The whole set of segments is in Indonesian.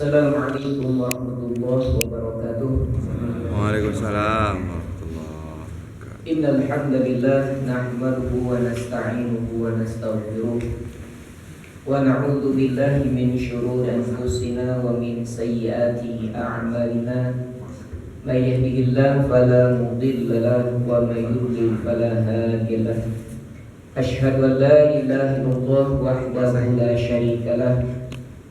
Assalamualaikum warahmatullahi wabarakatuh. Waalaikumsalam warahmatullahi wabarakatuh. Innal hamdalillah nahmaduhu wa nasta'inuhu wa nastaghfiruh wa na'udzu billahi min shururi anfusina wa min sayyiati a'malina. May yahdihillahu fala mudilla lahu wa may yudlil fala hadiya lahu. Asyhadu an la ilaha illallah wahdahu la syarika lahu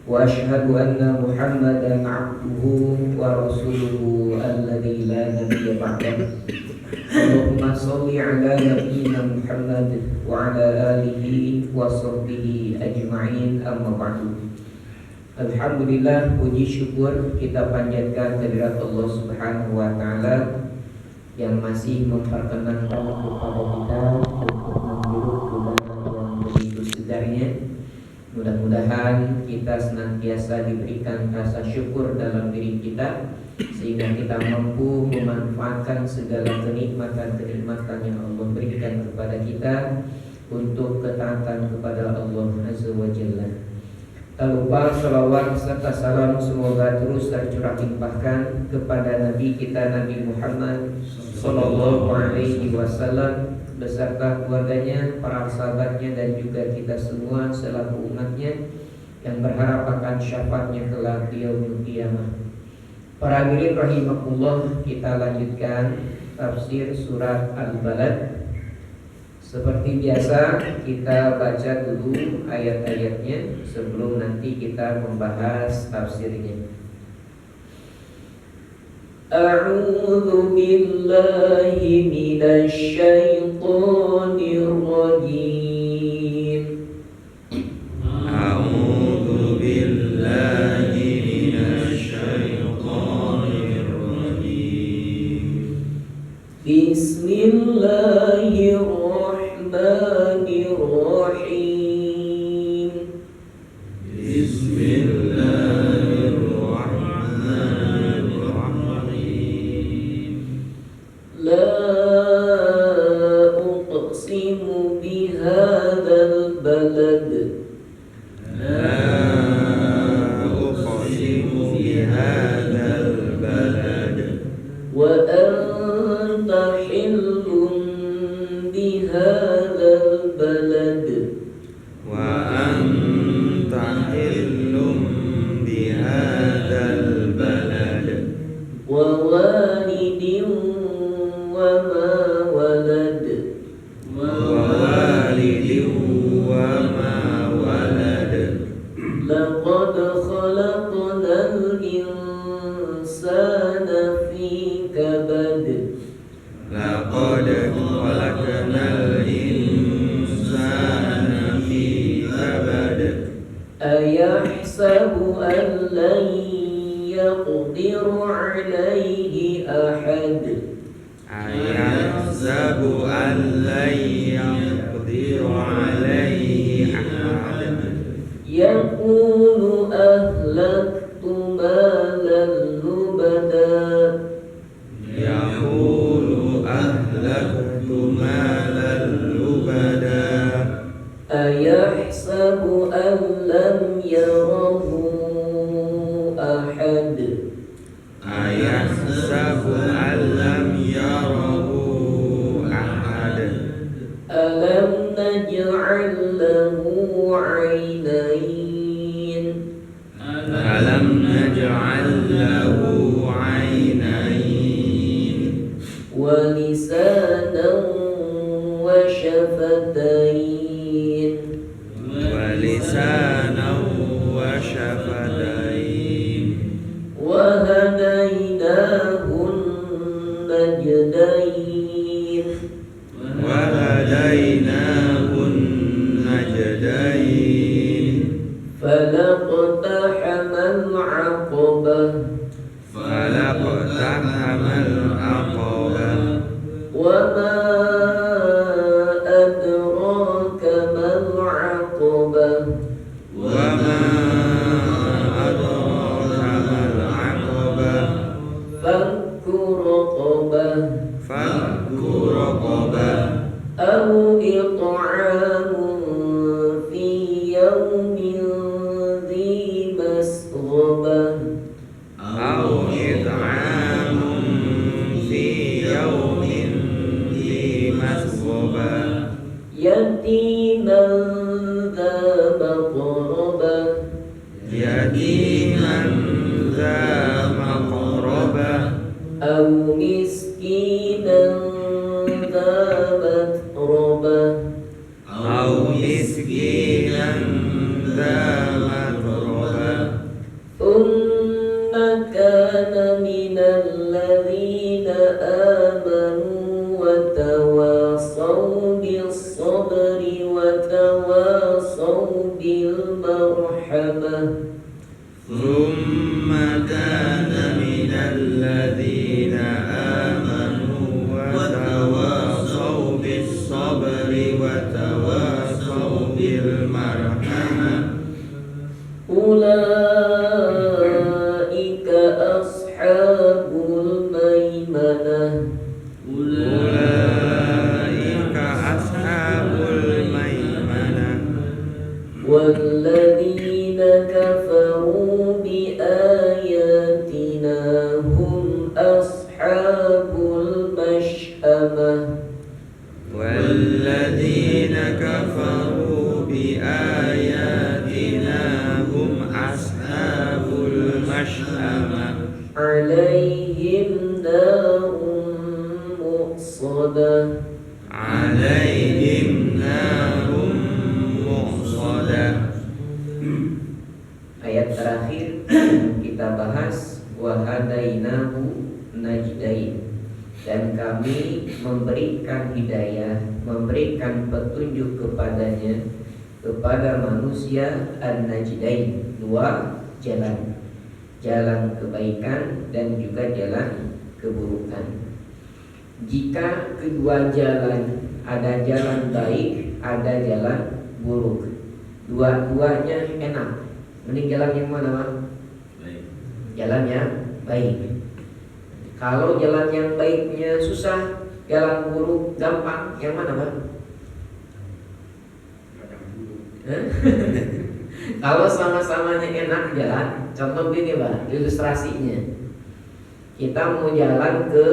wa asyhadu anna Muhammadan 'abduhu wa rasuluhu alladzi la nabiyya ba'dahu. Allahumma shalli 'ala nabiyyina Muhammad wa 'ala alihi wa sahbihi ajma'in, amma ba'du. Alhamdulillah, puji syukur kita panjatkan kehadirat Allah Subhanahu wa taala yang masih memperkenankan kepada kita untuk menghirup udara yang begitu segarnya. Mudah-mudahan kita senantiasa diberikan rasa syukur dalam diri kita, sehingga kita mampu memanfaatkan segala kenikmatan-kenikmatan yang Allah berikan kepada kita untuk ketaatan kepada Allah Azza wa Jalla. Tak lupa salawat serta salam semoga terus tercurah limpahkan kepada Nabi kita Nabi Muhammad Sallallahu Alaihi Wasallam beserta keluarganya, para sahabatnya, dan juga kita semua selaku umatnya yang berharap akan syafaatnya kelak di yaumul qiyamah. Para hadirin rahimakumullah, kita lanjutkan tafsir surat Al-Balad. Seperti biasa kita baca dulu ayat-ayatnya sebelum nanti kita membahas tafsirnya. A'udzu billahi minasy syaithanir rajim. A'udzu billahi minasy syaithanir rajim. Bismillahirrahmanirrahim. Bismillahirrahmanirrahim. La uqsimu bihadzal balad. La uqsimu bihadzal balad. Wa anta hillun bihadzal balad. Wa anta hillum bihadzal balad. Wa walidin wa ma walad. Wa walidin wa ma walad. Laqad khalaqnal insana fi kabad. Laqad khalaqnal insana fi kabad. Ayahsabu an lan yaqdiru alayhi ahad. Ayahsabu an lan yaqdiru alayhi ahad. Yaqulu ahlaktu malan lubada. Yaqulu ahlaktu malan lubada. Ayahsabu an lam yarahu ahad. Ayahsabu an lam yarahu ahad. Alam naj'al lahu 'ainayn. Alam naj'al lahu 'ainayn. Wa lisanan wa shafatayn. Wa lisanan wa shafatayn. Wa hadaynahun najdayn. Wa hadaynahun najdayn. Falaqtahamal 'aqabah. Falaqtahamal aqabah. Wa ma adraka mal 'aqabah. Wa ma adraka mal aqabah. Fakku raqabah. Fakku raqabah. Aw it'amun fi yawmin dhi masghaba. miskinan dza maqrabah أو مسكينا ذا متربة أو مسكينا ذا متربة ثم كان من الذين آمنوا وتواصوا بالصبر وتواصوا بالمرحمة ثم كان من الذين آمنوا وتواصوا بالصبر وتواصوا بالمرحمة أولئك أصحاب الميمنة أولئك أصحاب الميمنة والذين كفروا بآياتنا هم أصحاب المشأمة والذين كفروا بآياتنا هم أصحاب المشأمة عليهم نار مؤصدة عليهم نار مؤصدة. Ayat terakhir kita bahas wahadainahu najdain, dan kami memberikan hidayah, memberikan petunjuk kepadanya, kepada manusia an-najdain, dua jalan, jalan kebaikan dan juga jalan keburukan. Jika kedua jalan, ada jalan baik, ada jalan buruk, dua-duanya enak, mending jalan yang mana, Pak? Jalan yang baik. Kalau jalan yang baiknya susah, jalan buruk gampang, yang mana, Pak? Kalau sama-samanya enak jalan, contoh gini, Pak, ilustrasinya. Kita mau jalan ke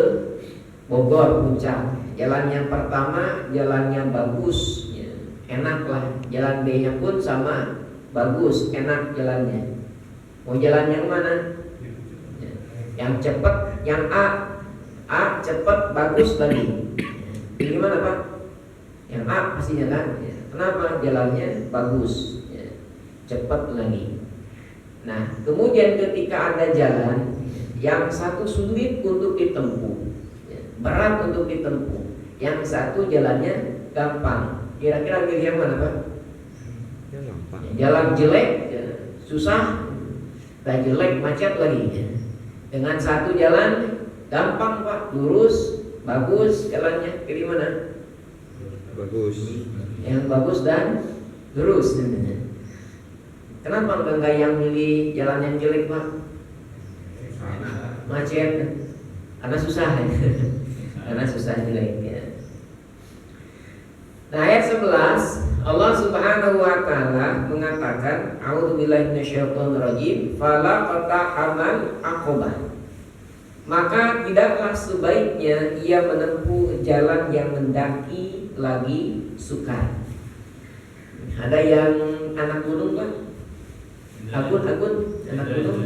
Bogor Puncak, jalan yang pertama jalannya bagus, ya, enak lah. Jalan B-nya pun sama, bagus, enak jalannya. Mau jalan yang mana? Ya, yang cepat, yang A cepat, bagus lagi. Pilih mana, Pak? Yang A pastinya kan? Ya. Kenapa? Jalannya bagus, ya, cepat lagi. Nah, kemudian ketika ada jalan yang satu sulit untuk ditempuh, berat untuk ditempuh, yang satu jalannya gampang, kira-kira pilih yang mana, Pak? Yang gampang. Jalan jelek, ya, susah, dan jelek macet lagi. Dengan satu jalan gampang, Pak, lurus, bagus jalannya, pilih mana? Bagus. Yang bagus dan lurus. Kenapa enggak yang milih jalan yang jelek, Pak? Macet, karena susah. Karena susah jelek, ya. Nah, ayat 11 Allah Subhanahu wa taala mengatakan, a'udzubillahi minasyaitonirrajim, fala qatahamal aqobah. Maka tidaklah sebaiknya ia menempuh jalan yang mendaki lagi sukar. Ada yang anak gunung, Pak? Akun anak gunung.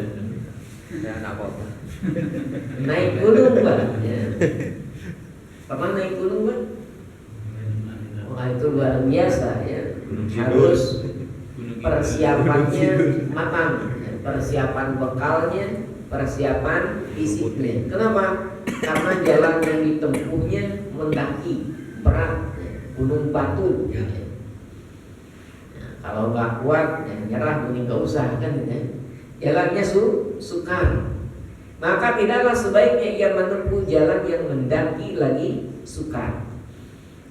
Dan apa? Naik gunung, Pak. Ya. Pernah naik gunung, Pak? Wah, itu luar biasa, ya. Harus persiapannya matang, persiapan bekalnya, persiapan fisiknya. Kenapa? Karena jalan yang ditempuhnya mendaki berat, gunung batu. Ya. Nah, kalau nggak kuat, ya, nyerah, mending nggak usah, kan? Ya. Jalannya sukar. Maka tidaklah sebaiknya ia menempuh jalan yang mendaki lagi sukar.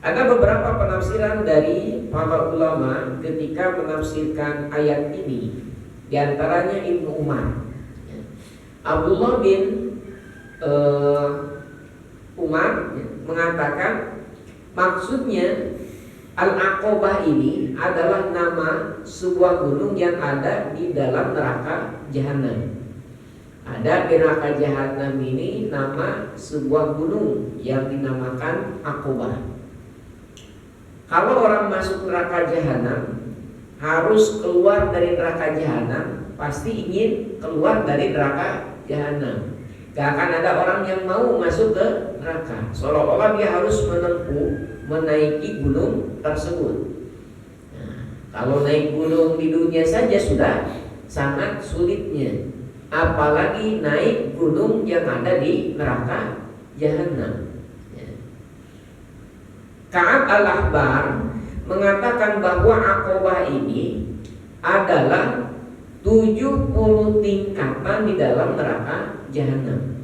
Ada beberapa penafsiran dari para ulama ketika menafsirkan ayat ini. Di antaranya Ibnu Umar. Abdullah bin Umar mengatakan maksudnya Al-Aqobah ini adalah nama sebuah gunung yang ada di dalam neraka Jahanam. Ada di neraka Jahanam ini nama sebuah gunung yang dinamakan Aqobah. Kalau orang masuk neraka Jahanam harus keluar dari neraka Jahanam pasti ingin keluar dari neraka jahanam. Gak akan ada orang yang mau masuk ke neraka. Seolah-olah dia harus menaiki gunung tersebut. Nah, kalau naik gunung di dunia saja sudah sangat sulitnya, apalagi naik gunung yang ada di neraka jahanam. Ka'ab al-Ahbar mengatakan bahwa Aqobah ini adalah 70 tingkatan di dalam neraka jahanam.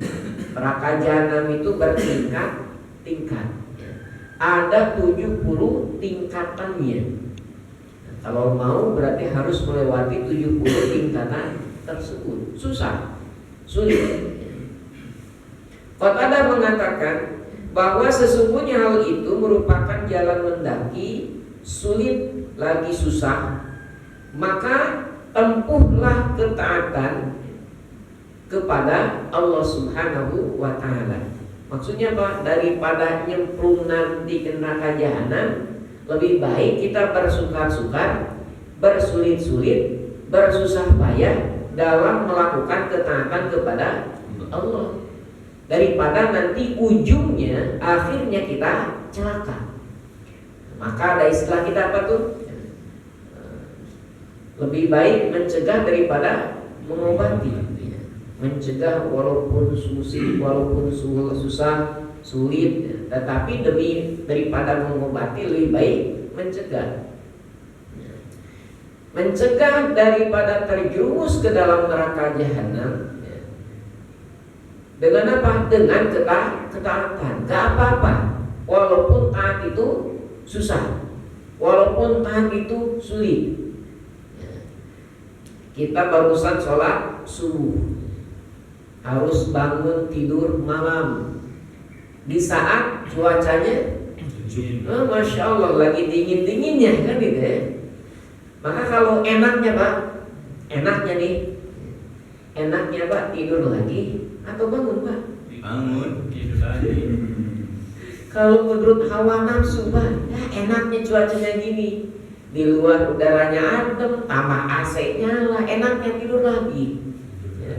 Neraka jahanam itu bertingkat-tingkat. Ada 70 tingkatannya. Kalau mau berarti harus melewati 70 tingkatan tersebut. Susah, sulit. Qatadah mengatakan bahwa sesungguhnya hal itu merupakan jalan mendaki sulit lagi susah, maka tempuhlah ketaatan kepada Allah Subhanahu wa ta'ala. Maksudnya apa? Daripada nyemplung nanti ke neraka jahanam, lebih baik kita bersukar-sukar, bersulit-sulit, bersusah payah dalam melakukan ketaatan kepada Allah, daripada nanti ujungnya akhirnya kita celaka. Maka ada istilah kita apa tuh? Lebih baik mencegah daripada mengobati. Mencegah walaupun susah, sulit, tetapi daripada mengobati lebih baik mencegah. Mencegah daripada terjerumus ke dalam neraka jahanam dengan apa? Dengan ketaatan. Gak apa-apa, walaupun taat itu susah, walaupun taat itu sulit. Kita barusan sholat subuh, harus bangun tidur malam di saat cuacanya Masya Allah lagi dingin-dinginnya kan gitu ya. Maka kalau enaknya Pak, enaknya Pak tidur lagi atau bangun Pak? Bangun, tidur lagi. Kalau menurut hawa nafsu Pak, ya enaknya cuacanya gini, di luar udaranya adem, tambah AC nyala, enaknya tidur lagi. Ya.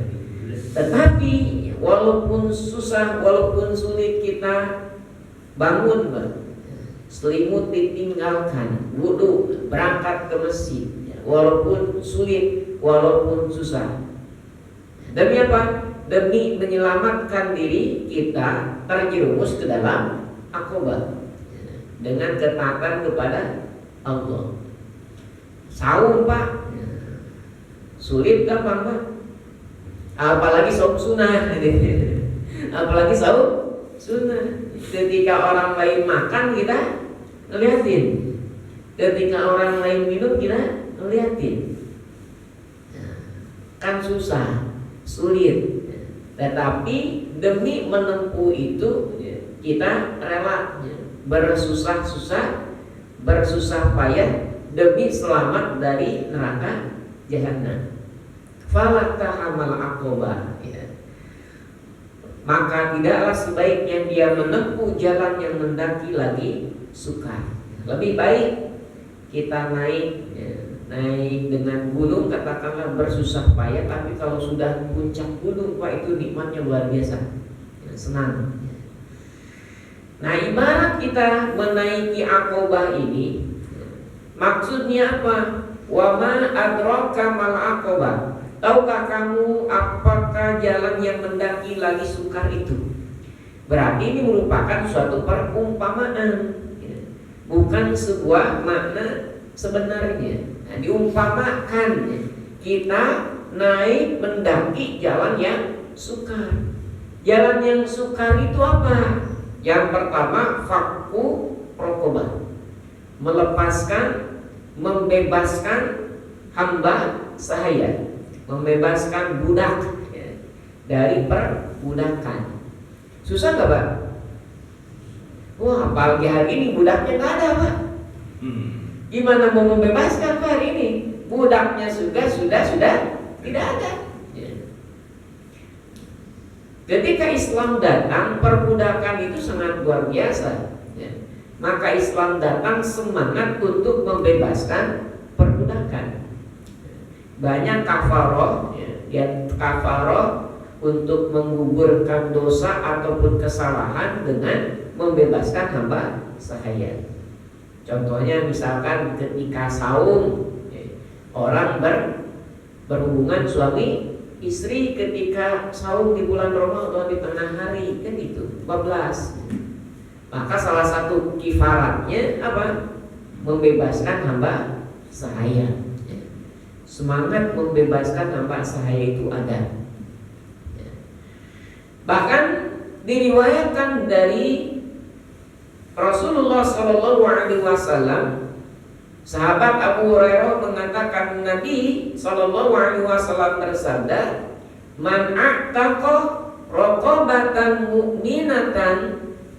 Tetapi walaupun susah, walaupun sulit kita bangun Pak, selimut ditinggalkan, wudhu, berangkat ke masjid, ya. Walaupun sulit, walaupun susah. Demi apa? Demi menyelamatkan diri kita terjerumus ke dalam Aqobah dengan ketaatan kepada Allah. Saum Pak, sulit gampang Pak. Apalagi saum sunnah, apalagi saum sunnah. Ketika orang lain makan kita ngeliatin, ketika orang lain minum kita ngeliatin. Kan susah, sulit. Tetapi demi menempuh itu kita rela bersusah-susah, bersusah payah demi selamat dari neraka jahanam. Falatahamal Aqobah, ya. Maka tidaklah sebaiknya dia menempuh jalan yang mendaki lagi sukar. Lebih baik kita naik, ya, naik dengan gunung katakanlah bersusah payah, tapi kalau sudah puncak gunung Pak itu nikmatnya luar biasa, ya, senang. Nah ibarat kita menaiki Aqobah ini, maksudnya apa? Wa ma adraka mal Aqobah. Tahukah kamu apakah jalan yang mendaki lagi sukar itu? Berarti ini merupakan suatu perumpamaan, ya. Bukan sebuah makna sebenarnya. Nah, diumpamakan, ya. Kita naik mendaki jalan yang sukar. Jalan yang sukar itu apa? Yang pertama fakku rokobah, melepaskan, membebaskan hamba sahaya, membebaskan budak, ya, dari perbudakan. Susah nggak Pak? Wah, apalagi hari ini budaknya nggak ada Pak. Gimana mau membebaskan Pak hari ini? Budaknya sudah tidak ada. Ya. Ketika Islam datang, perbudakan itu sangat luar biasa, ya. Maka Islam datang semangat untuk membebaskan perbudakan. Banyak kafaroh, ya, kafaroh untuk menggugurkan dosa ataupun kesalahan dengan membebaskan hamba sahaya. Contohnya misalkan ketika saum, orang berhubungan suami istri ketika saum di bulan Ramadan di tengah hari, kan itu 14. Maka salah satu kifaratnya apa? Membebaskan hamba sahaya. Semangat membebaskan hamba sahaya itu ada. Bahkan diriwayatkan dari Rasulullah SAW, sahabat Abu Hurairah mengatakan Nabi SAW bersabda, "Man a'taqa raqabatan mu'minatan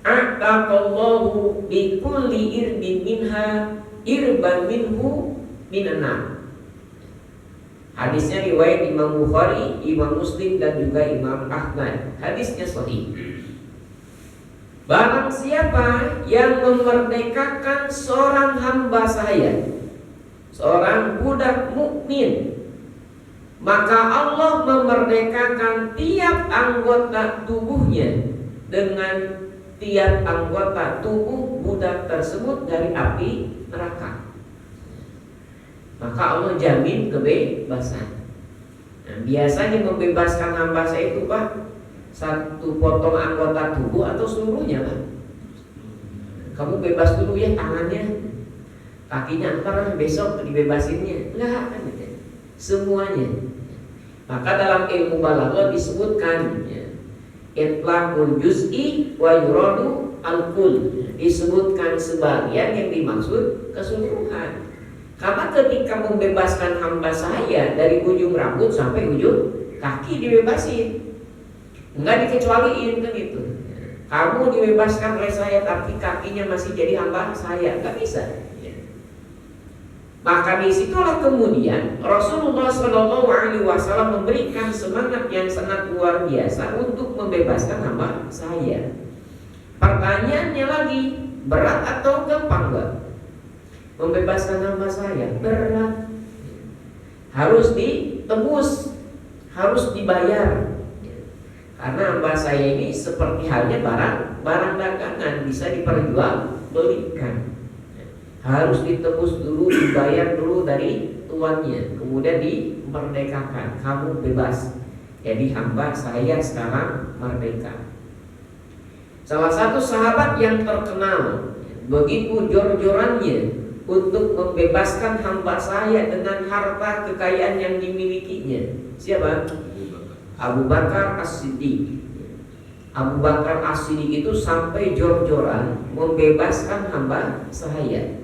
a'taqallahu bi kulli irbin minha irban minhu minan nar." Hadisnya riwayat Imam Bukhari, Imam Muslim dan juga Imam Ahmad. Hadisnya sahih. Barang siapa yang memerdekakan seorang hamba sahaya, seorang budak mukmin, maka Allah memerdekakan tiap anggota tubuhnya dengan tiap anggota tubuh budak tersebut dari api neraka. Maka Allah jamin kebebasan. Nah, biasanya membebaskan hamba saya itu Pak, satu potong anggota tubuh atau seluruhnya Pak? Kamu bebas dulu ya tangannya, kakinya ntar besok dibebasinnya. Enggak kan gitu. Semuanya. Maka dalam ilmu balaghah disebutkan itlaqul juz'i wa yuradu al-kull. Disebutkan sebagian yang dimaksud keseluruhan. Karena ketika membebaskan hamba saya dari ujung rambut sampai ujung kaki dibebasin, enggak dikecualiin kan itu. Kamu dibebaskan oleh saya tapi kakinya masih jadi hamba saya, enggak bisa. Maka disitulah kemudian Rasulullah SAW memberikan semangat yang sangat luar biasa untuk membebaskan hamba saya. Pertanyaannya lagi, berat atau gampang Mbak? Membebaskan hamba saya berat, harus ditebus, harus dibayar. Karena hamba saya ini seperti halnya barang dagangan, bisa diperjualbelikan. Harus ditebus dulu, dibayar dulu dari tuannya, kemudian dimerdekakan. Kamu bebas. Jadi hamba saya sekarang merdeka. Salah satu sahabat yang terkenal begitu jor-jorannya untuk membebaskan hamba saya dengan harta kekayaan yang dimilikinya. Siapa? Abu Bakar As-Siddiq. Abu Bakar As-Siddiq itu sampai jor-joran membebaskan hamba saya.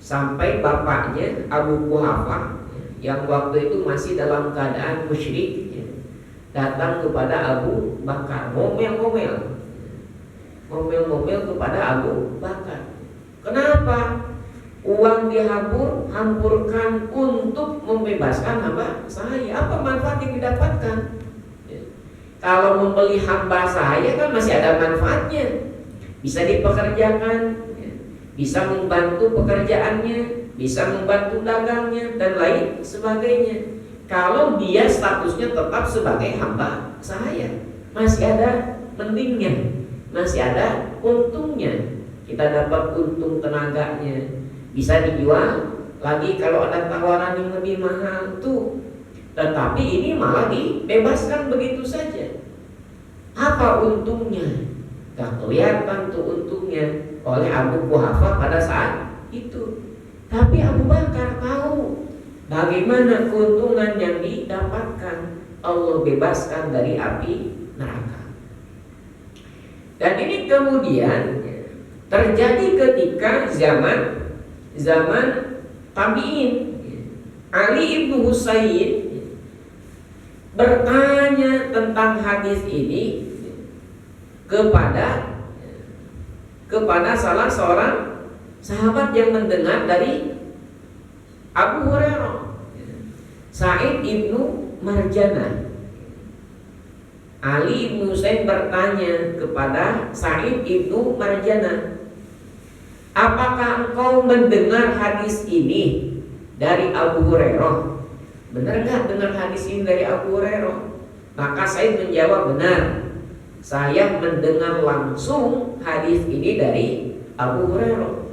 Sampai bapaknya Abu Quhafah yang waktu itu masih dalam keadaan musyrik datang kepada Abu Bakar, ngomel-ngomel kepada Abu Bakar. Kenapa? Uang dihampurkan untuk membebaskan hamba saya. Apa manfaat yang didapatkan? Kalau membeli hamba saya kan masih ada manfaatnya. Bisa dipekerjakan, bisa membantu pekerjaannya, bisa membantu dagangnya dan lain sebagainya. Kalau dia statusnya tetap sebagai hamba saya, masih ada pentingnya, masih ada untungnya. Kita dapat untung tenaganya, bisa dijual lagi kalau ada tawaran yang lebih mahal tuh. Tetapi ini malah dibebaskan begitu saja. Apa untungnya? Gak kelihatan tuh untungnya oleh Abu Quhafah pada saat itu. Tapi Abu Bakar tahu bagaimana keuntungan yang didapatkan. Allah bebaskan dari api neraka. Dan ini kemudian terjadi ketika zaman tabi'in. Ali ibnu Husayn bertanya tentang hadis ini kepada salah seorang sahabat yang mendengar dari Abu Hurairah, Sa'id ibnu Marjanah. Ali ibnu Husayn bertanya kepada Sa'id ibnu Marjanah, apakah engkau mendengar hadis ini dari Abu Hurairah. Benar nggak dengar hadis ini dari Abu Hurairah? Maka Sa'id menjawab, benar. Saya mendengar langsung hadis ini dari Abu Hurairah.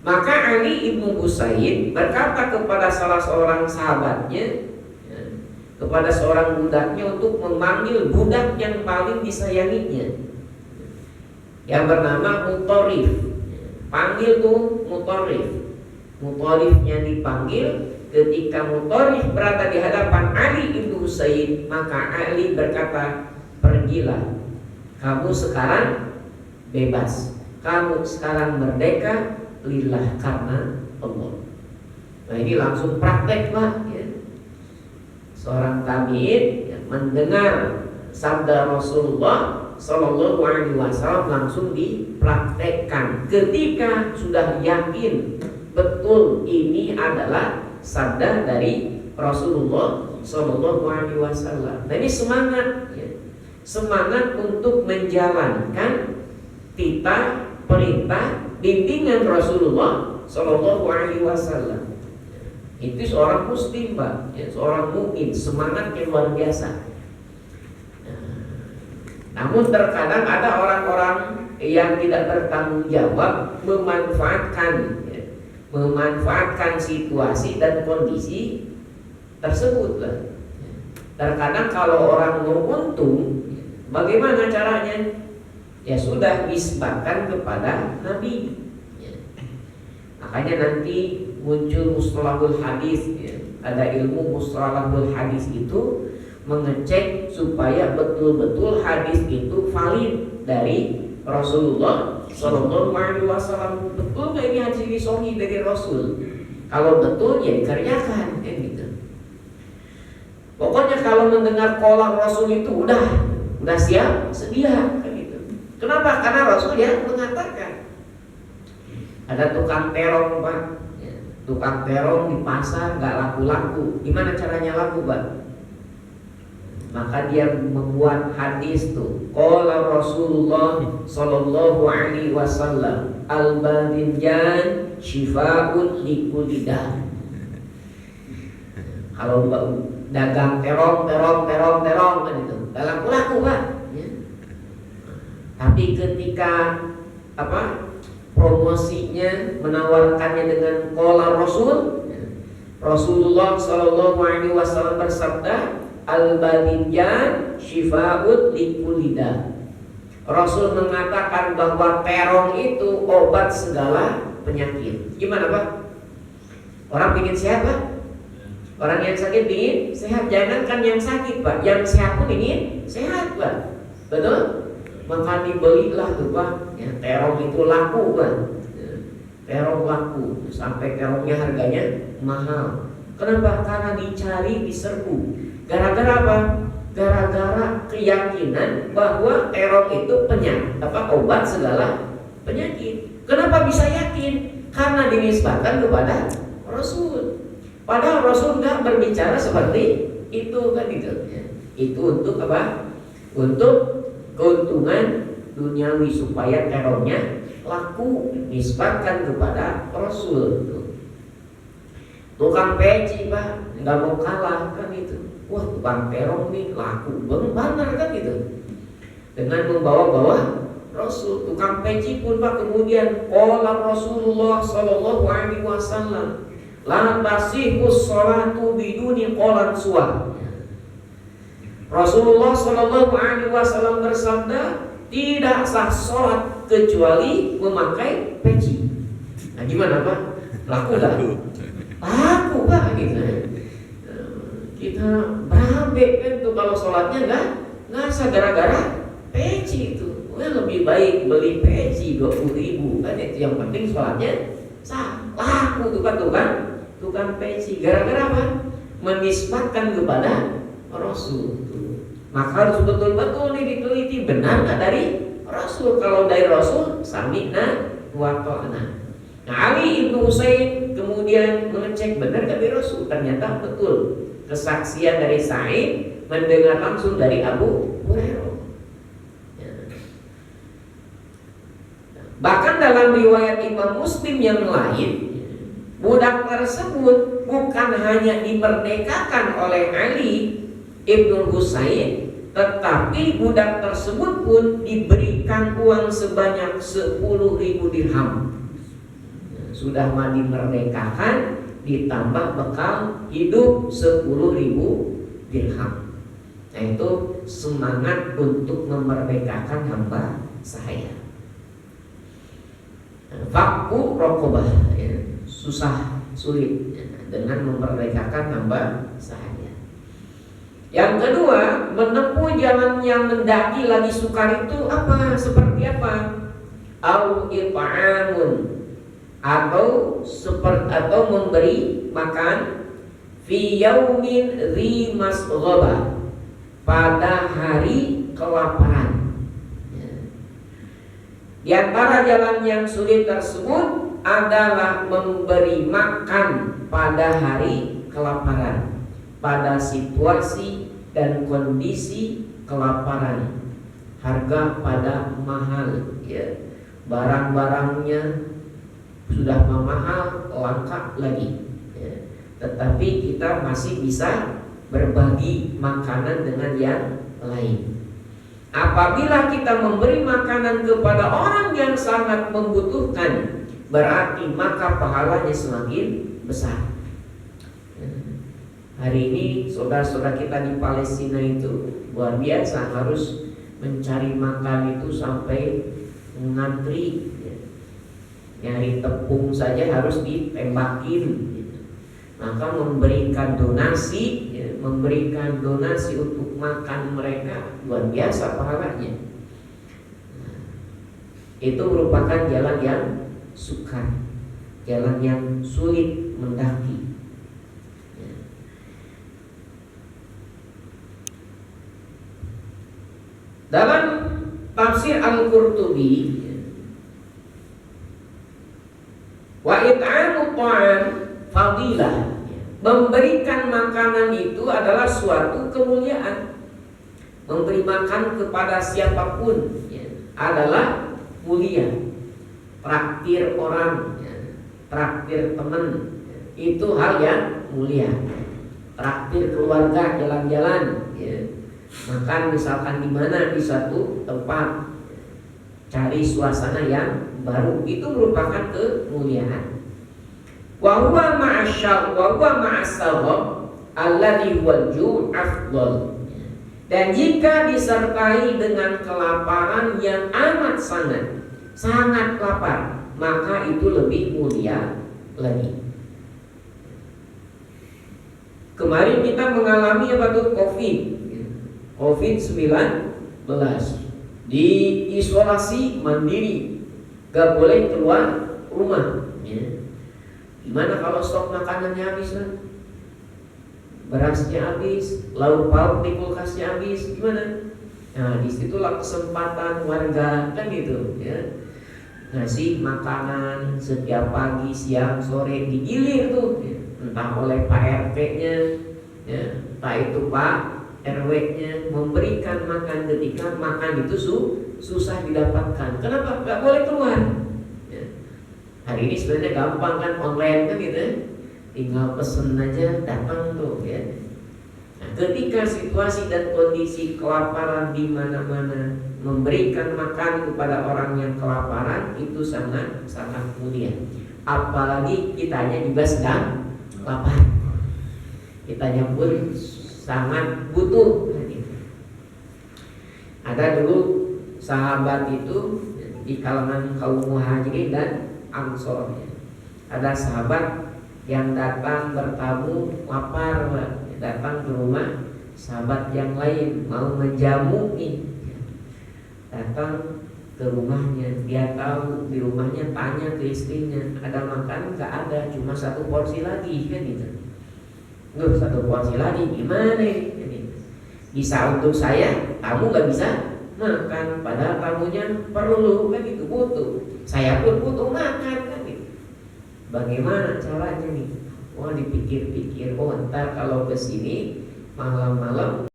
Maka Ali ibnu Husain berkata kepada salah seorang sahabatnya, kepada seorang budaknya, untuk memanggil budak yang paling disayanginya, yang bernama Mutarif. Panggil tuh Mutarif. Mutarifnya dipanggil. Ketika Mutarif berada di hadapan Ali ibnu Husain, maka Ali berkata, pergilah, kamu sekarang bebas, kamu sekarang merdeka, lillah, karena Allah. Nah ini langsung praktek Pak ya. Seorang tabi'in yang mendengar sabda Rasulullah Sallallahu Alaihi Wasallam langsung dipraktekkan. Ketika sudah yakin betul ini adalah sabda dari Rasulullah Sallallahu Alaihi Wasallam. Nah ini semangat ya. Semangat untuk menjalankan titah, perintah, bimbingan Rasulullah Sallallahu Alaihi Wasallam. Itu seorang muslim Pak ya, seorang mukmin, semangatnya luar biasa. Namun terkadang ada orang-orang yang tidak bertanggung jawab, memanfaatkan situasi dan kondisi tersebut lah. Terkadang kalau orang mau untung, bagaimana caranya? Ya sudah, nisbatkan kepada Nabi ya. Makanya nanti muncul mustalahul hadis ya. Ada ilmu mustalahul hadis itu mengecek supaya betul-betul hadis itu valid dari Rasulullah Sallallahu Alaihi Wasallam. Betul nggak ini hadis ini sahih dari Rasul? Kalau betul ya dikerjakan kan gitu. Pokoknya kalau mendengar qala Rasul itu udah siap sedia kan gitu. Kenapa? Karena Rasul ya mengatakan. Ada tukang terong Pak ya. Tukang terong di pasar nggak laku-laku. Gimana caranya laku Pak? Maka dia membuat hadis tuh. Qala Rasulullah Sallallahu Alaihi Wasallam, al-badinjan shifa'un likulli da'. Kalau dagang terong kan itu, dalam laku Pak ya. Tapi ketika promosinya menawarkannya dengan qala Rasul ya. Rasulullah Sallallahu Alaihi Wasallam bersabda, al-badinjan shifa'un likulli da'. Rasul mengatakan bahwa terong itu obat segala penyakit. Gimana Pak? Orang ingin sehat Pak? Orang yang sakit ingin sehat. Jangankan yang sakit Pak, yang sehat pun ingin sehat Pak. Betul? Maka dibelilah tuh Pak ya, terong itu laku Pak ya, terong laku. Sampai terongnya harganya mahal. Kenapa? Karena dicari, diserbu. Gara-gara apa? Gara-gara keyakinan bahwa terong itu obat segala penyakit. Kenapa bisa yakin? Karena dinisbatkan kepada Rasul. Padahal Rasul nggak berbicara seperti itu kan gitu. Itu untuk apa? Untuk keuntungan duniawi supaya terongnya laku, nisbatkan kepada Rasul. Tukang peci Pak nggak mau kalah kan itu. Wah tukang terong nih laku benar kan gitu. Dengan membawa-bawa Rasul. Tukang peci pun Pak kemudian qala Rasulullah Sallallahu Alaihi Wasallam, la tasihus sholatu biduni qolan suwa. Rasulullah Sallallahu Alaihi Wasallam bersabda, tidak sah sholat kecuali memakai peci. Nah gimana Pak? Laku gak? Laku Pak gitu. Kita berabe kan tuh kalau sholatnya nggak sah gara-gara peci itu. Lebih baik beli peci 20.000 kan, itu yang penting sholatnya sah. Laku tuh kan tukang peci. Gara-gara apa? Menisbatkan kepada Rasul. Maka harus betul-betul nih diteliti, benar nggak dari Rasul. Kalau dari Rasul sami'na wa ta'na. Nah Ali ibnu Husain kemudian mengecek benar nggak dari Rasul. Ternyata betul. Kesaksian dari Sa'id mendengar langsung dari Abu Hurairah. Bahkan dalam riwayat Imam Muslim yang lain, budak tersebut bukan hanya dimerdekakan oleh Ali Ibnu Husain, tetapi budak tersebut pun diberikan uang sebanyak 10.000 dirham. Sudah mah dimerdekakan, ditambah bekal hidup 10.000 dirham. Nah itu semangat untuk memerdekakan hamba saya. Fakku rokobah, ya, susah sulit, ya, dengan memerdekakan hamba saya. Yang kedua, menempuh jalan yang mendaki lagi sukar itu apa? Seperti apa? Au it'amun, atau memberi makan fi yaumin dzi masghaba, pada hari kelaparan. Di antara jalan yang sulit tersebut adalah memberi makan pada hari kelaparan, pada situasi dan kondisi kelaparan. Harga pada mahal, ya. Barang-barangnya sudah mahal, langka lagi, ya. Tetapi kita masih bisa berbagi makanan dengan yang lain. Apabila kita memberi makanan kepada orang yang sangat membutuhkan, berarti maka pahalanya semakin besar. Hari ini saudara-saudara kita di Palestina itu luar biasa, harus mencari makan itu sampai ngantri. Nyari tepung saja harus ditembakin. Maka memberikan donasi, memberikan donasi untuk makan mereka luar biasa pahalanya. Itu merupakan jalan yang sukar, jalan yang sulit mendaki. Dalam tafsir Al-Qurtubi, wa it'amu ta'am fadilah, memberikan makanan itu adalah suatu kemuliaan. Memberi makan kepada siapapun, ya, adalah mulia. Traktir orang, ya, traktir teman, ya, itu hal yang mulia. Traktir keluarga jalan-jalan, ya, makan misalkan di mana, di satu tempat, cari suasana yang baru, itu merupakan kemuliaan. Wa huwa ma'as-sabab alladhi wal ju' afdal. Dan jika disertai dengan kelaparan yang amat sangat lapar, maka itu lebih mulia lagi. Kemarin kita mengalami apa tuh? COVID-19, diisolasi mandiri, gak boleh keluar rumah, ya. Gimana kalau stok makanannya habis kan? Berasnya habis, lauk pauk di kulkasnya habis, gimana? Nah, disitulah kesempatan warga, kan gitu, ya. Ngasih makanan setiap pagi, siang, sore, digilir tuh, ya. Entah oleh Pak RT-nya, ya, entah itu Pak RW-nya, memberikan makan ketika makan itu susah didapatkan. Kenapa? Gak boleh keluar. Hari ini sebenarnya gampang kan, online kan gitu, tinggal pesen aja datang tuh, ya. Nah, ketika situasi dan kondisi kelaparan di mana-mana, memberikan makan kepada orang yang kelaparan itu sangat mulia. Apalagi kitanya juga sedang lapar, kitanya pun sangat butuh. Ada dulu sahabat itu di kalangan kaum muhajirin dan Ansor, ada sahabat yang datang bertamu lapar, datang ke rumah sahabat yang lain mau menjamu nih, datang ke rumahnya, dia tahu di rumahnya, tanya ke istrinya, ada makan? Nggak ada, cuma satu porsi lagi, kan gitu. Nggak, satu porsi lagi gimana ini? Bisa untuk saya, tamu nggak bisa makan, padahal tamunya perlu, kan gitu, butuh. Saya pun butuh makan, kan gitu. Bagaimana caranya nih? Oh, dipikir-pikir, oh ntar kalau kesini malam-malam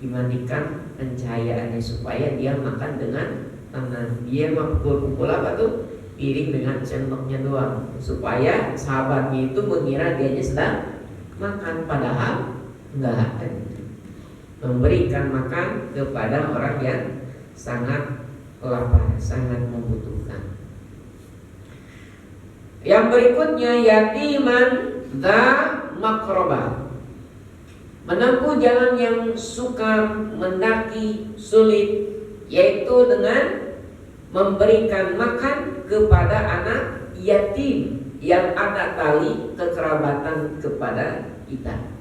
dimandikan pencahayaannya supaya dia makan dengan tenang. Dia mau kumpul apa tuh? piring dengan sendoknya doang, supaya sahabatnya itu mengira dianya sedang makan, padahal enggak. Memberikan makan kepada orang yang sangat lapar, sangat membutuhkan. Yang berikutnya yatiman dza makrobah, menempuh jalan yang sukar, mendaki, sulit, yaitu dengan memberikan makan kepada anak yatim yang ada tali kekerabatan kepada kita.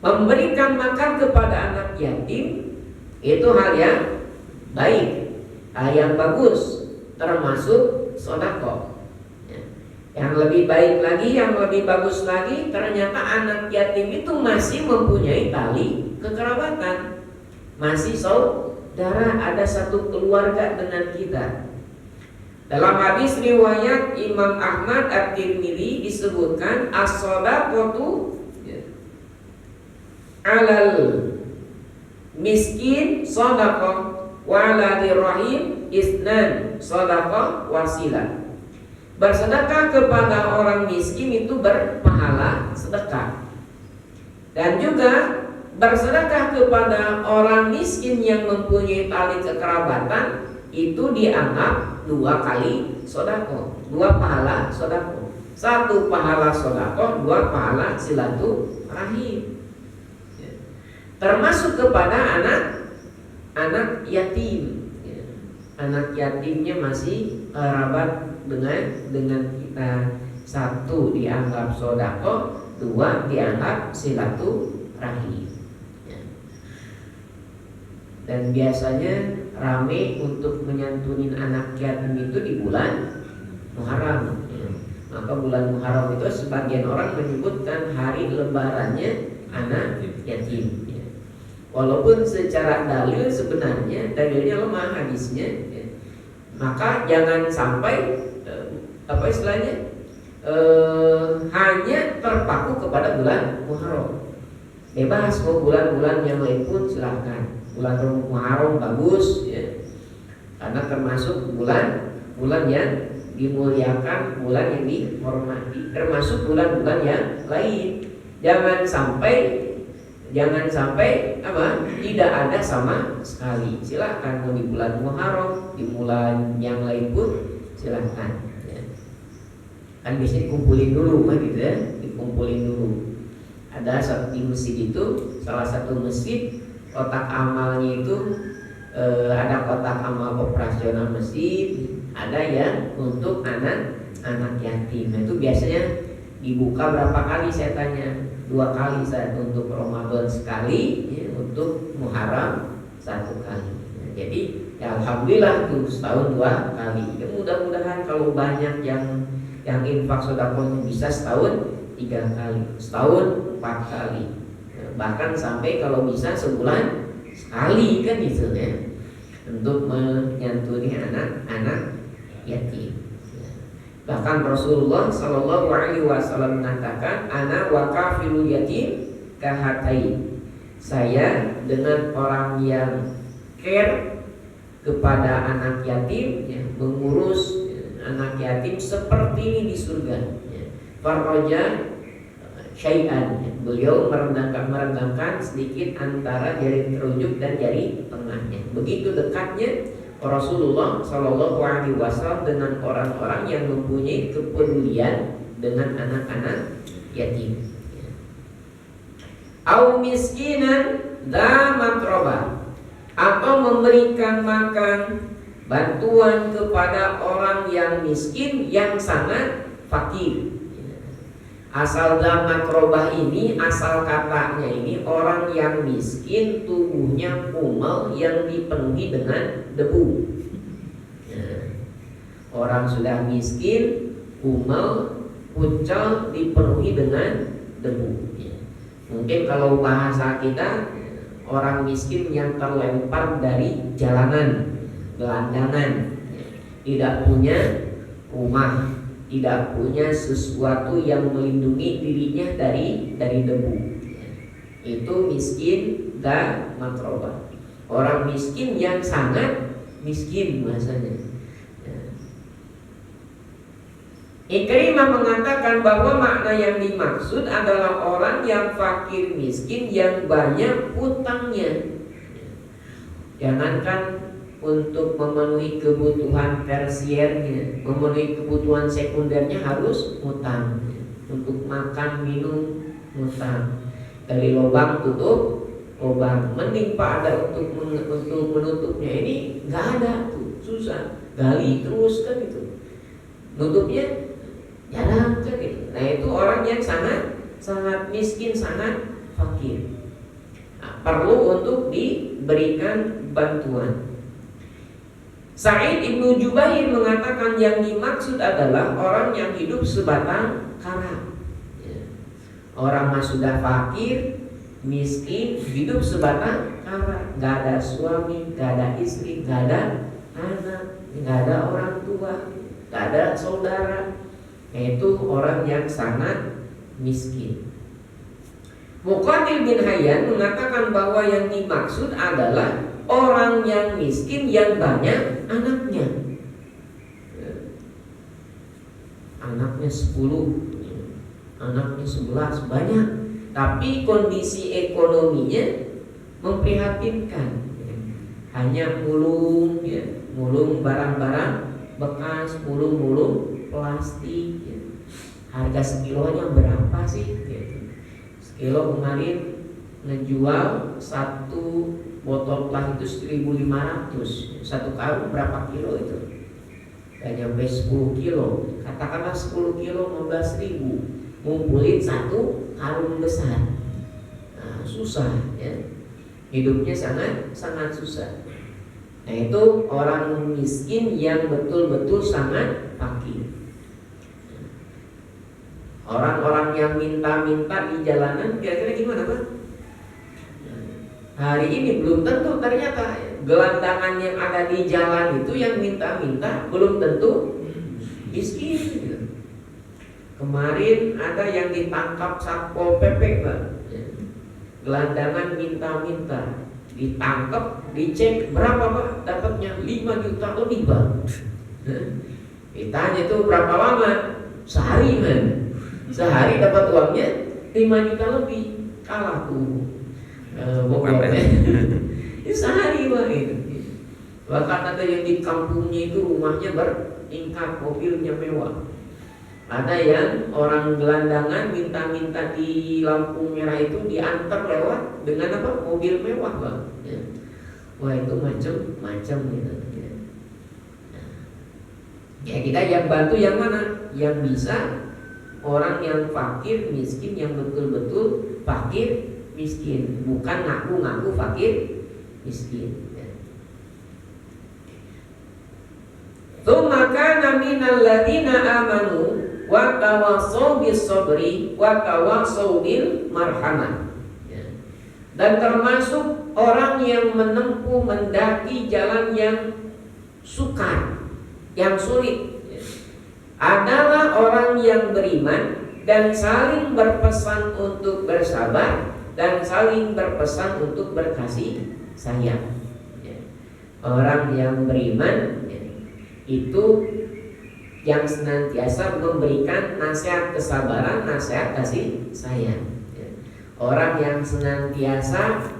Memberikan makan kepada anak yatim itu hal yang baik, hal yang bagus, termasuk sedekah. Yang lebih baik lagi, yang lebih bagus lagi, ternyata anak yatim itu masih mempunyai tali kekerabatan, masih saudara, ada satu keluarga dengan kita. Dalam hadis riwayat Imam Ahmad At-Tirmidzi disebutkan as-shadaqatu alal miskin shadaqah wa ala dirrahim isnan shadaqah wasilah. Bersedekah kepada orang miskin itu berpahala sedekah, dan juga bersedekah kepada orang miskin yang mempunyai tali kekerabatan itu dianggap 2 kali sedekah, 2 pahala sedekah. 1 pahala sedekah, 2 pahala silaturahim. Termasuk kepada anak yatim. Anak yatimnya masih kerabat dengan kita. 1 dianggap sedekah, 2 dianggap silaturahim. Dan biasanya rame untuk menyantunin anak yatim itu di bulan Muharram. Maka bulan Muharram itu sebagian orang menyebutkan hari lebarannya anak yatim. Walaupun secara dalil sebenarnya dalilnya lemah hadisnya, maka jangan sampai hanya terpaku kepada bulan Muharram. Bebas mau bulan-bulan yang lain pun silahkan. Bulan Muharram bagus ya, karena termasuk bulan yang dimuliakan, bulan yang dihormati, termasuk bulan-bulan yang lain. Jangan sampai tidak ada sama sekali. Silahkan mau di bulan Muharram, di bulan yang lain pun silahkan ya. Kan biasanya dikumpulin dulu gitu ya, dikumpulin dulu. Ada di masjid itu, salah satu masjid, kotak amalnya itu ada kotak amal operasional masjid, ada yang untuk anak yatim. Itu biasanya dibuka berapa kali saya tanya? 2 kali saat untuk Ramadan sekali, ya, untuk Muharram 1 kali. Ya, jadi ya alhamdulillah tuh setahun 2 kali. Ya, mudah-mudahan kalau banyak yang infak sedekahnya bisa setahun 3 kali, setahun 4 kali, ya, bahkan sampai kalau bisa sebulan sekali kan gitu ya, untuk menyantuni anak-anak yatim. Bahkan Rasulullah Shallallahu Alaihi Wasallam mengatakan, ana wa kafilul yatim kahatain. Saya dengan orang yang care kepada anak yatim, ya, mengurus anak yatim seperti ini di surga. Farroja syai'an, beliau merendahkan sedikit antara jari telunjuk dan jari tengahnya. Begitu dekatnya Rasulullah Shallallahu Alaihi Wasallam dengan orang-orang yang mempunyai kepedulian dengan anak-anak yatim. Au miskinan dza matrobah, atau memberikan makan bantuan kepada orang yang miskin yang sangat fakir. Asal dza matrobah ini, asal katanya ini orang yang miskin tubuhnya kumal yang dipenuhi dengan debu. Orang sudah miskin, kumal, pucal, dipenuhi dengan debu. Mungkin kalau bahasa kita, orang miskin yang terlempar dari jalanan, gelandangan, tidak punya rumah, tidak punya sesuatu yang melindungi dirinya dari debu. Itu miskin dan matrobah. Orang miskin yang sangat miskin bahasanya. Ikrimah mengatakan bahwa makna yang dimaksud adalah orang yang fakir miskin yang banyak utangnya. Jangankan untuk memenuhi kebutuhan tersiernya, memenuhi kebutuhan sekundernya harus utang. Untuk makan minum utang, dari lubang tutup lubang. Mending Pak ada untuk menutupnya, ini nggak ada tuh, susah, gali terus kan itu, nutupnya jarang kan itu. Nah itu orang yang sangat miskin, sangat fakir. Nah, perlu untuk diberikan bantuan. Sa'id Ibnu Jubair mengatakan yang dimaksud adalah orang yang hidup sebatang kara. Orang mah sudah fakir, miskin, hidup sebatang kara, gak ada suami, gak ada istri, gak ada anak, gak ada orang tua, gak ada saudara. Yaitu orang yang sangat miskin. Muqatil bin Hayyan mengatakan bahwa yang dimaksud adalah orang yang miskin yang banyak anaknya. Anaknya 10, anaknya 11, banyak. Tapi kondisi ekonominya memprihatinkan. Hanya mulung, mulung barang-barang bekas, mulung plastik. Harga sekilonya berapa sih? Sekilo kemarin ngejual satu botol plastik itu 1.500. Satu karung berapa kilo itu? Gak nyampe 10 kilo. Katakanlah 10 kilo 15.000. Ngumpulin satu karung besar. Nah, susah ya. Hidupnya sangat susah. Nah itu orang miskin yang betul-betul sangat fakir. Orang-orang yang minta-minta di jalanan kira-kira gimana Pak? Hari ini belum tentu ternyata gelandangan yang ada di jalan itu yang minta-minta belum tentu miskin gitu. Kemarin ada yang ditangkap Satpol PP Pak. Gelandangan minta-minta, ditangkap, dicek berapa Pak? Dapatnya 5 juta lebih Pak. Ditanya itu berapa lama? Sehari man. Sehari dapat uangnya 5 juta lebih. Kalah tuh pokoknya itu sehari Pak itu. Bahkan ada yang di kampungnya itu rumahnya bertingkat, mobilnya mewah. Ada yang orang gelandangan minta-minta di lampu merah itu diantar lewat dengan apa? Mobil mewah Pak. Ya. Wah itu macam-macam gitu. Ya kita yang bantu yang mana? Yang bisa orang yang fakir miskin, yang betul-betul fakir miskin, bukan ngaku-ngaku fakir miskin. Tsumma kana minal ladzina amanu wa tawassaw bis sabri wa tawassaw bil marhamah. Dan termasuk orang yang menempuh mendaki jalan yang sukar, yang sulit, adalah orang yang beriman dan saling berpesan untuk bersabar dan saling berpesan untuk berkasih sayang. Orang yang beriman itu yang senantiasa memberikan nasihat kesabaran, nasihat kasih sayang. Orang yang senantiasa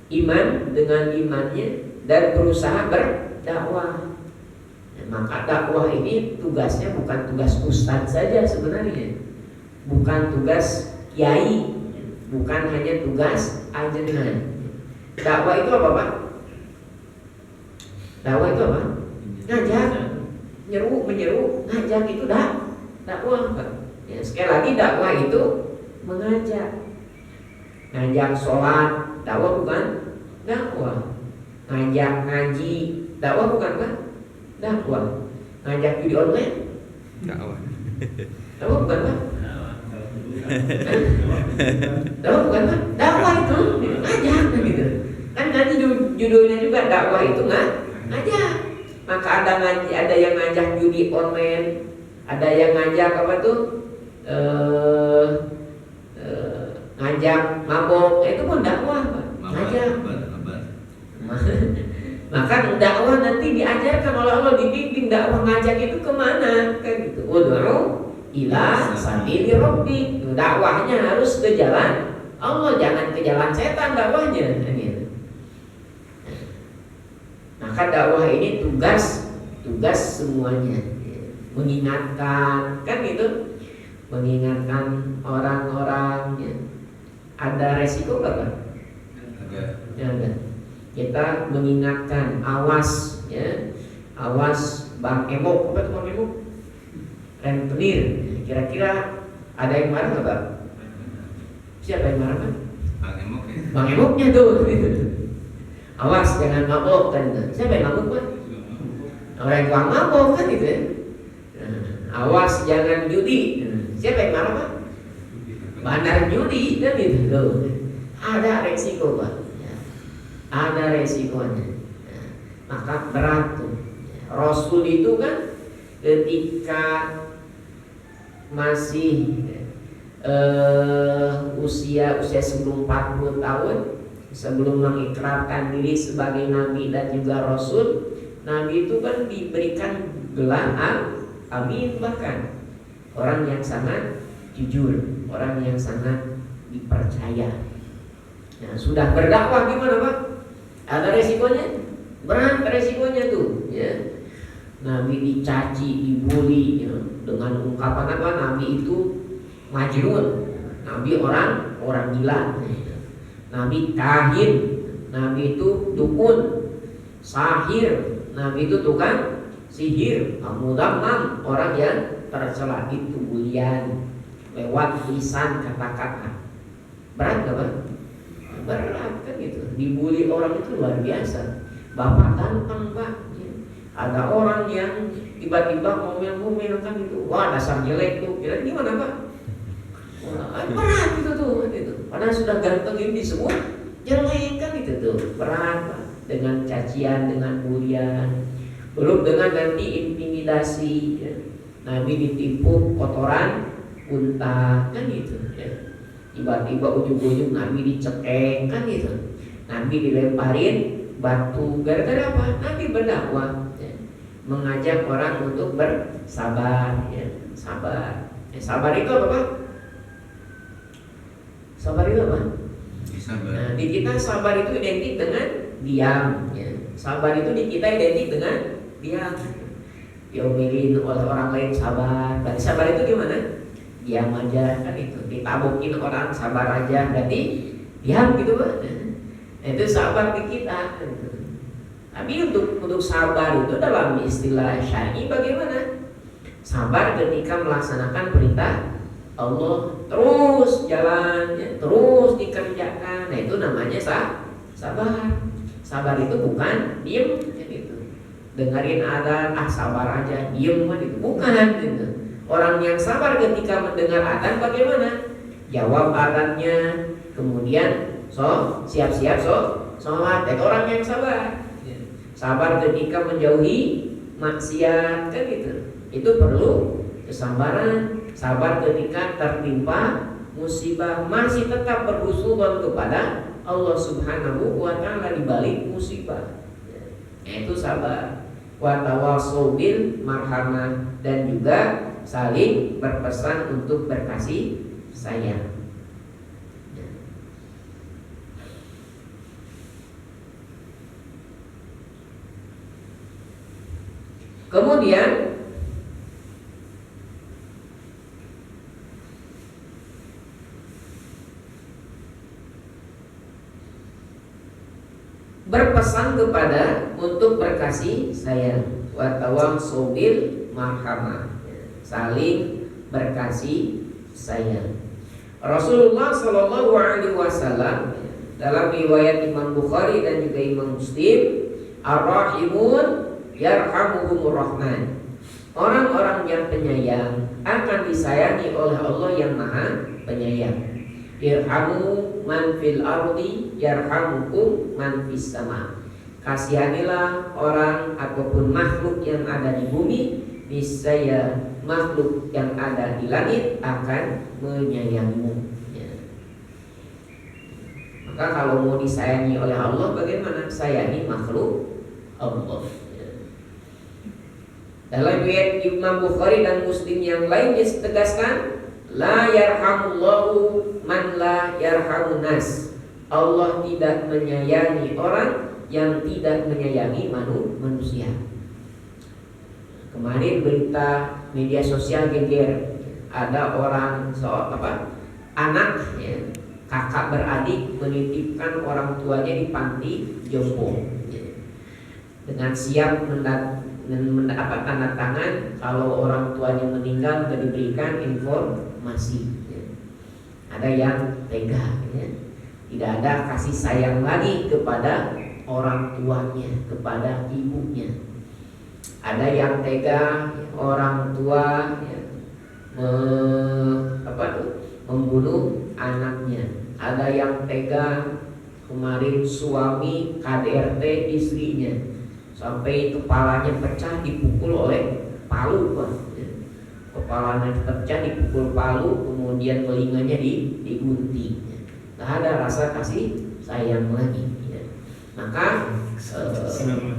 iman dengan imannya dan berusaha berdakwah. Maka dakwah ini tugasnya bukan tugas ustadz saja sebenarnya, bukan tugas kiai, bukan hanya tugas ajengan. Dakwah itu apa Pak? Dakwah itu apa? Ngajak, menyeru, ngajak itu dakwah Pak. Ya, sekali lagi dakwah itu mengajak. Ngajak sholat, dakwah bukan dakwah. Ngajak ngaji, dakwah bukan Pak? Dakwah. Ngajak judi online, dakwah. Dakwah bukan Pak? Dakwah bukan Pak? Dakwah itu ngajak gitu. Kan nanti judulnya juga dakwah itu ngajak. Maka ada yang ngajak judi online, ada yang ngajak apa tuh? Ngajak mabok, itu pun dakwah Pak. Ngajak. Maka dakwah nanti diajarkan oleh Allah, dibimbing dakwah ngajak itu kemana kan gitu. Ud'u ila sabili rabbik. Dakwahnya harus ke jalan Allah, jangan ke jalan setan dakwahnya kan gitu. Maka dakwah ini tugas semuanya, mengingatkan kan gitu, mengingatkan orang-orang ya. Ada resiko nggak Pak? Ada. Kita mengingatkan, awas ya, awas Bang Emo, apa tuh Bang Emo? Rentenir. Kira-kira ada yang marah nggak Bang? Siapa yang marah Bang? Bang Emok ya. Bang Emoknya tuh. Awas jangan mabok kan? Siapa yang mabok Bang? Orang yang tukang mabok kan gitu ya. Awas jangan judi. Siapa yang marah Bang? Bandar judi kan gitu loh. Ada resiko Pak. Ada resikonya. Maka berat tuh. Rasul itu kan ketika masih usia sebelum 40 tahun, sebelum mengikrarkan diri sebagai nabi dan juga rasul, nabi itu kan diberikan gelar amin, bahkan orang yang sangat jujur, orang yang sangat dipercaya. Nah, sudah berdakwah gimana Pak? Ada resikonya, berat resikonya tuh ya. Nabi dicaci, dibully ya, dengan ungkapan apa? Nabi itu majnun, Nabi orang gila, Nabi kahin, Nabi itu dukun, sahir, Nabi itu tukang sihir, mudammam, orang yang tercela. Itu bulian lewat lisan kata-kata. Berat gak Pak? Berat kan gitu. Dibully orang itu luar biasa. Bapak tantang Pak. Ada orang yang tiba-tiba ngomel-ngomel kan gitu. Wah dasar jelek tuh. Kira gimana Pak? Wah, berat itu tuh gitu. Padahal sudah ganteng ini semua jelek kan itu tuh. Berat Pak. Dengan cacian, dengan bulian. Belum dengan nanti intimidasi ya. Nabi ditipu kotoran unta kan gitu ya. Tiba-tiba ujung-ujung Nabi dicekek kan gitu. Nabi dilemparin batu. Gara-gara apa? Nabi berdakwah ya. Mengajak orang untuk bersabar ya. Sabar. Sabar itu apa Pak? Sabar itu apa? Nah, di kita sabar itu identik dengan diam ya. Sabar itu di kita identik dengan diam. Diomelin oleh orang lain sabar. Berarti sabar itu gimana? Diam aja kan itu. Ditabukin orang sabar aja, berarti diam gitu Pak. Itu sabar di kita. Tapi untuk sabar itu dalam istilah syar'i bagaimana? Sabar ketika melaksanakan perintah Allah, terus jalan ya, terus dikerjakan. Nah itu namanya sabar. Sabar itu bukan diem gitu. Dengerin adzan, sabar aja, diem kan itu bukan gitu. Orang yang sabar ketika mendengar adzan bagaimana? Jawab adzannya, kemudian siap-siap sholat. Itu orang yang sabar. Sabar ketika menjauhi maksiat kan gitu. Itu perlu kesabaran. Sabar ketika tertimpa musibah, masih tetap berhusnuzon kepada Allah Subhanahu wa taala di balik musibah. Itu sabar. Wa tawassaw bil marhamah, dan juga saling berpesan untuk berkasih sayang. Kemudian berpesan kepada untuk berkasih sayang. Wa tawassaw bil marhamah, saling berkasih sayang. Rasulullah Shallallahu Alaihi Wasallam dalam riwayat Imam Bukhari dan juga Imam Muslim, ar-rahimun yarhamuhumur rahman. Orang-orang yang penyayang akan disayangi oleh Allah yang Maha Penyayang. Irhamu man fil ardi yarhamukum man fis sama. Kasihanilah orang ataupun makhluk yang ada di bumi, niscaya makhluk yang ada di langit akan menyayangimu ya. Maka kalau mau disayangi oleh Allah, bagaimana? Sayangi makhluk Allah. Dalam riwayat Imam Bukhari dan Muslim yang lain ditegaskan, la yarhamullahu man la yarhamun nas. Allah tidak menyayangi orang yang tidak menyayangi manusia. Kemarin berita media sosial geger, ada orang anak ya, kakak beradik menitipkan orang tuanya di panti jompo ya, dengan siap mendapat tanda tangan kalau orang tuanya meninggal sudah diberikan informasi ya. Ada yang tega ya, tidak ada kasih sayang lagi kepada orang tuanya, kepada ibunya. Ada yang tega orang tua ya, membunuh anaknya. Ada yang tega kemarin suami KDRT istrinya sampai kepalanya pecah dipukul oleh palu, Pak. Kepalanya pecah dipukul palu, kemudian telinganya digunting. Tidak ada rasa kasih sayang lagi ya. Maka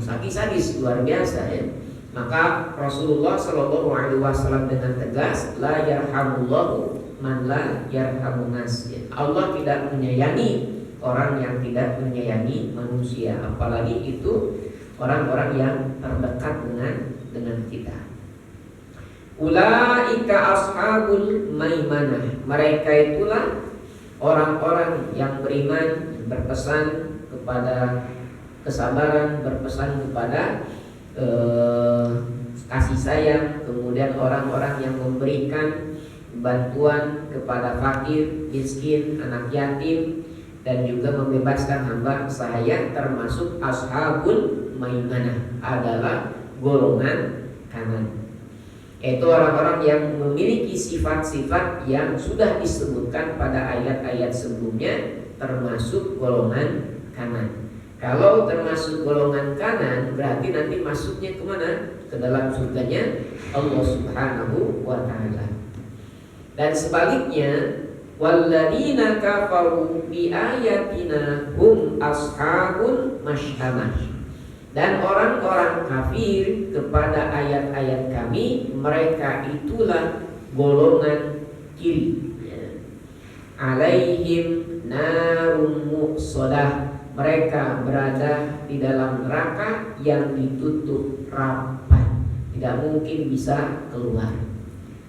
sadis luar biasa ya. Maka Rasulullah Shallallahu Alaihi Wasallam dengan tegas, la yarhamullahu man la yarhamun nas. Allah tidak menyayangi orang yang tidak menyayangi manusia, apalagi itu orang-orang yang terdekat dengan kita. Ulaika ashabul maimanah. Mereka itulah orang-orang yang beriman, berpesan kepada kesabaran, berpesan kepada kasih sayang, kemudian orang-orang yang memberikan bantuan kepada fakir, miskin, anak yatim, dan juga membebaskan hamba sahaya, termasuk ashabul maimanah adalah golongan kanan. Itu orang-orang yang memiliki sifat-sifat yang sudah disebutkan pada ayat-ayat sebelumnya, termasuk golongan kanan. Kalau termasuk golongan kanan, berarti nanti masuknya kemana? Ke dalam surganya Allah Subhanahu wa ta'ala. Dan sebaliknya, walladzina kafaru bi ayatina hum ashabul masyamah. Dan orang-orang kafir kepada ayat-ayat kami, mereka itulah golongan kiri. Alaihim narum muqsadah. Mereka berada di dalam neraka yang ditutup rapat, tidak mungkin bisa keluar.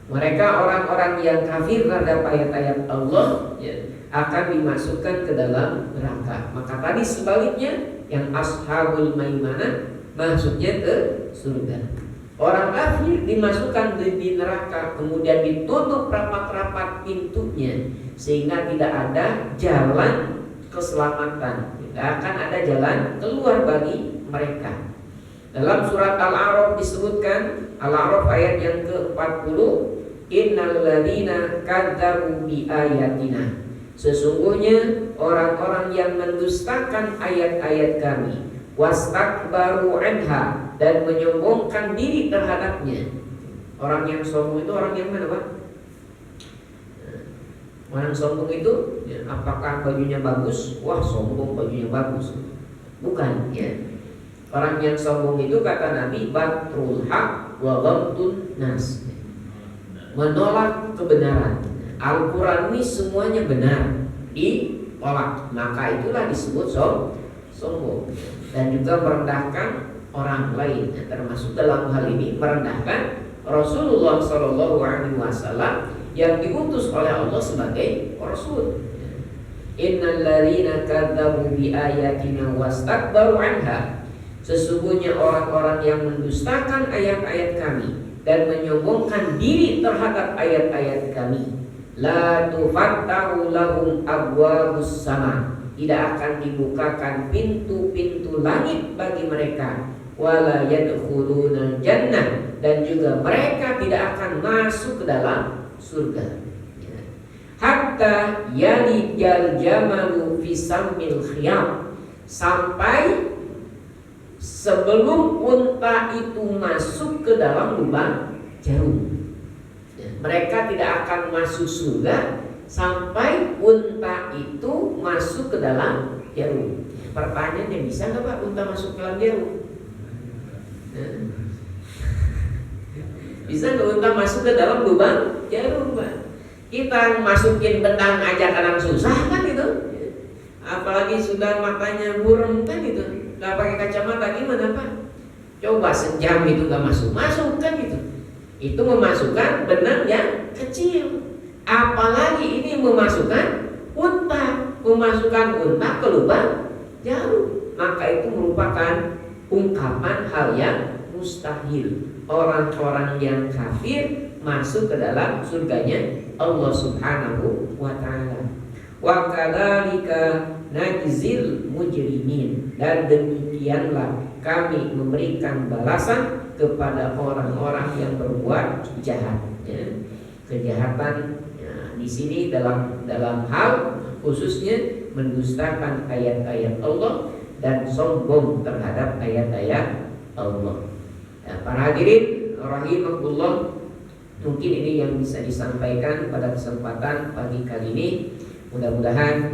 Mereka orang-orang yang kafir terhadap ayat-ayat Allah ya, akan dimasukkan ke dalam neraka. Maka tadi sebaliknya, yang ashabul maimanah masuknya ke surga. Orang kafir dimasukkan di neraka, kemudian ditutup rapat-rapat pintunya, sehingga tidak ada jalan keselamatan, tidak akan ada jalan keluar bagi mereka. Dalam surat Al-A'raf disebutkan, Al-A'raf ayat yang ke-40, innal ladzina kadzdzabu bi ayatina. Sesungguhnya orang-orang yang mendustakan ayat-ayat kami, wastakbaru anha, dan menyombongkan diri terhadapnya. Orang yang sombong itu orang yang mana, Pak? Orang sombong itu ya, apakah bajunya bagus? Wah, sombong bajunya bagus. Bukan ya. Orang yang sombong itu kata Nabi, batrul haq wa ghamtun nas. Menolak kebenaran. Al-Quran ini semuanya benar, ditolak, maka itulah disebut sombong. Dan juga merendahkan orang lain, termasuk dalam hal ini merendahkan Rasulullah SAW yang diutus oleh Allah sebagai Rasul. Innal ladzina kadzdzabu bi ayatina wastakbaru anha. Sesungguhnya orang-orang yang mendustakan ayat-ayat kami dan menyombongkan diri terhadap ayat-ayat kami, la tufattahu lahum abwabus sama. Tidak akan dibukakan pintu-pintu langit bagi mereka, wala yadkhuluna jannah, dan juga mereka tidak akan masuk ke dalam surga. Hatta yalijal jamalu fi sammil khiyam, sampai sebelum unta itu masuk ke dalam lubang jarum. Mereka tidak akan masuk surga sampai unta itu masuk ke dalam jarum. Pertanyaannya, bisa nggak Pak unta masuk ke dalam jarum? Bisa nggak unta masuk ke dalam lubang jarum, Pak? Kita masukin benang aja kadang susah kan itu. Apalagi sudah matanya buram kan itu. Nggak pakai kacamata gimana, Pak? Coba sejam itu nggak masuk kan itu. Itu memasukkan benang yang kecil. Apalagi ini memasukkan unta ke lubang jarum. Maka itu merupakan ungkapan hal yang mustahil. Orang-orang yang kafir masuk ke dalam surganya Allah Subhanahu wa ta'ala. Wa kadzalika najzil mujrimin, dan demikianlah kami memberikan balasan kepada orang-orang yang berbuat jahat. Kejahatan di sini dalam hal khususnya mendustakan ayat-ayat Allah dan sombong terhadap ayat-ayat Allah. Para hadirin rahimakumullah, mungkin ini yang bisa disampaikan pada kesempatan pagi kali ini. Mudah-mudahan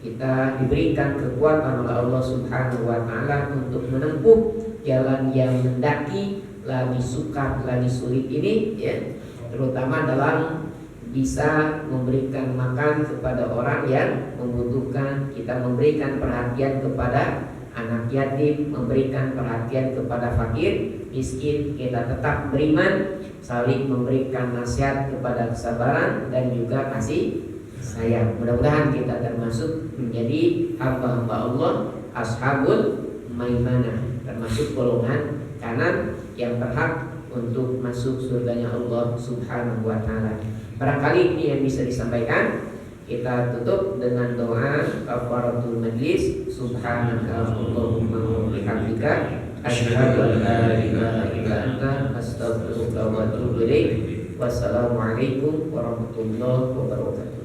kita diberikan kekuatan oleh Allah Subhanahu wa ta'ala untuk menempuh jalan yang mendaki lagi sukar, lagi sulit ini, terutama dalam bisa memberikan makan kepada orang yang membutuhkan. Kita memberikan perhatian kepada anak yatim, memberikan perhatian kepada fakir miskin. Kita tetap beriman, saling memberikan nasihat kepada kesabaran dan juga kasih sayang. Mudah-mudahan kita termasuk menjadi hamba-hamba Allah ashabul maimanah, termasuk golongan kanan yang berhak untuk masuk surganya Allah Subhanahu wa ta'ala. Barangkali ini yang bisa disampaikan. Kita tutup dengan doa kafaratul majlis. Subhanaka Allahumma wa bihamdika asyhadu an la ilaha illa anta astaghfiruka wa atubu ilaik. Wassalamualaikum warahmatullahi wabarakatuh.